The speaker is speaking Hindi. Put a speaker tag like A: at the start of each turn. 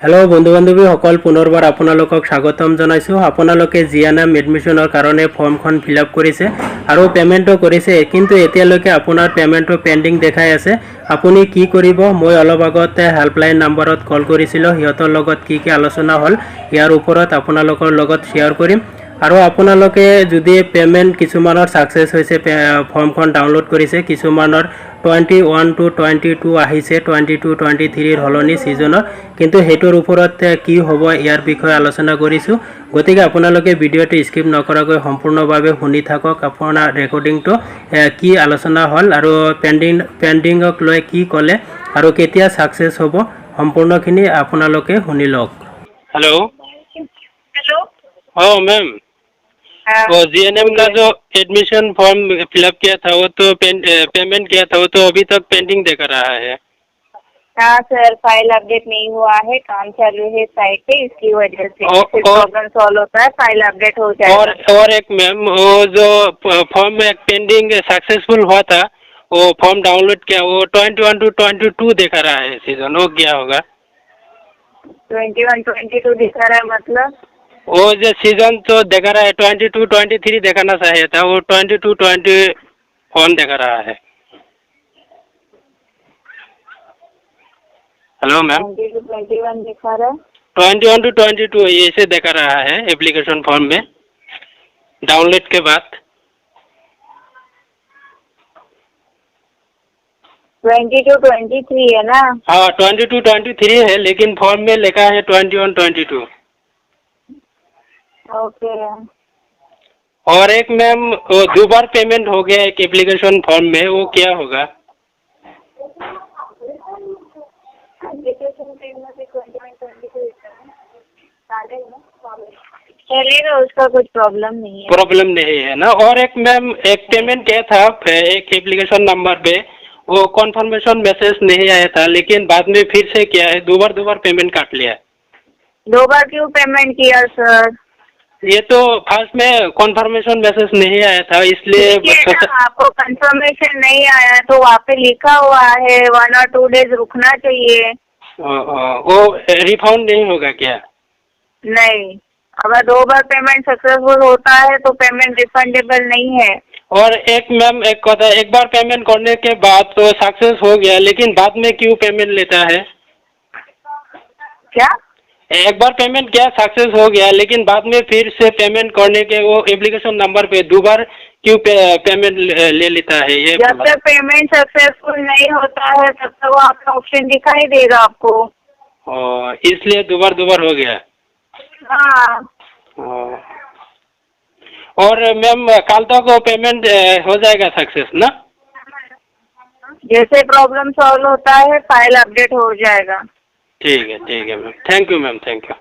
A: हेलो बंधु बान्धवी सकल पुनर्बार आपनालोকক स्वागतम जनाइছো। आपनालोके जियानाम एडमिशनर कारणे फर्मखन फिलआप करिছে आरो पेमेन्टो करिছে, किन्तु एतियाলৈকে আপোনাৰ पेमेन्टो पेन्डिং देखाइ আছে। আপুনি কি কৰিব? মই অলপ আগতে হেল্পলাইন নম্বৰত কল কৰিছিলোঁ। সিহঁতৰ লগত কি আলোচনা হ'ল ইয়াৰ ওপৰত আপোনালোকৰ লগত শ্বেয়াৰ কৰিম। আৰু আপোনালোকে যদি পেমেন্ট কিছুমানৰ সাকসেস হৈছে, ফৰ্মখন ডাউনলোড কৰিছে, কিছুমানৰ 21 to 22 আহিছে, 22 23 হলনি সিজনৰ, কিন্তু হেতুৰ ওপৰত কি হ'ব ইয়াৰ বিষয়ে আলোচনা কৰিছো। গতিকে আপোনালোকে ভিডিঅ'টো স্কিপ নকৰাকৈ সম্পূৰ্ণভাৱে শুনি থাকক। আপোনাৰ ৰেকৰ্ডিংটো কি আলোচনা হ'ল আৰু পেন্ডিংক লৈ কি ক'লে আৰু কেতিয়া সাকসেস হ'ব সম্পূৰ্ণখিনি আপোনালোকে শুনি লওক। Hello
B: hello.
A: हाँ मैम, वो जीएनएम का जो एडमिशन फॉर्म फिलअप किया था वो तो पेमेंट किया था वो तो अभी तक पेंडिंग दिखा रहा है।
B: हाँ सर, फाइल अपडेट नहीं हुआ है, काम चालू है साइट पे, इसकी वजह से प्रॉब्लम सॉल्व होता है, फाइल अपडेट हो जाएगा।
A: और एक मैम, वो जो फॉर्म में पेंडिंग सक्सेसफुल हुआ था, वो फॉर्म डाउनलोड किया, वो 21 to 22 दिखा रहा है सीजन, वो क्या होगा?
B: 21 22 दिखा रहा है मतलब?
A: वो जो सीजन तो दिखा रहा है 22 23 दिखाना चाहिए था, वो 22 21 दिखा रहा है। हेलो मैम,
B: 22 21 दिखा रहा है,
A: 21 to 22 ऐसे दिखा रहा है एप्लीकेशन फॉर्म में डाउनलोड के बाद।
B: 22 23 है ना?
A: हाँ 22 23 है, लेकिन फॉर्म में लिखा है 21 22।
B: ओके।
A: और एक मैम, वो 2 बार पेमेंट हो गया एक एप्लीकेशन फॉर्म में, वो क्या होगा?
B: चलेगा, उसका कुछ प्रॉब्लम नहीं है।
A: प्रॉब्लम नहीं है ना। और एक मैम, एक पेमेंट किया था एक एप्लीकेशन नंबर पे, वो कॉन्फर्मेशन मैसेज नहीं आया था, लेकिन बाद में फिर से क्या है, 2 बार पेमेंट काट लिया।
B: 2 बार क्यों पेमेंट किया सर?
A: ये तो फर्स्ट में कॉन्फर्मेशन मैसेज नहीं आया था, इसलिए
B: आपको कंफर्मेशन नहीं आया तो वहाँ पे लिखा हुआ है 1 और 2 डेज रुकना चाहिए।
A: वो रिफंड नहीं होगा क्या?
B: नहीं, अगर 2 बार पेमेंट सक्सेसफुल होता है तो पेमेंट रिफंडेबल नहीं है।
A: और एक मैम, एक কথা, एक बार पेमेंट करने के बाद तो सक्सेस हो गया, लेकिन बाद में क्यों पेमेंट लेता है?
B: क्या?
A: एक बार पेमेंट किया, सक्सेस हो गया, लेकिन बाद में फिर से पेमेंट करने के वो एप्लीकेशन नंबर पे 2 बार क्यों पेमेंट ले लेता है? ये
B: जब तक पेमेंट सक्सेसफुल नहीं होता है तब तक वो आपका ऑप्शन दिखाई देगा आपको।
A: इसलिए 2 बार हो गया।
B: हाँ।
A: और मैम कल तक वो पेमेंट हो जाएगा सक्सेस ना?
B: जैसे प्रॉब्लम सॉल्व होता है फाइल अपडेट हो जाएगा।
A: ठीक है ma'am, thank you ma'am, thank you.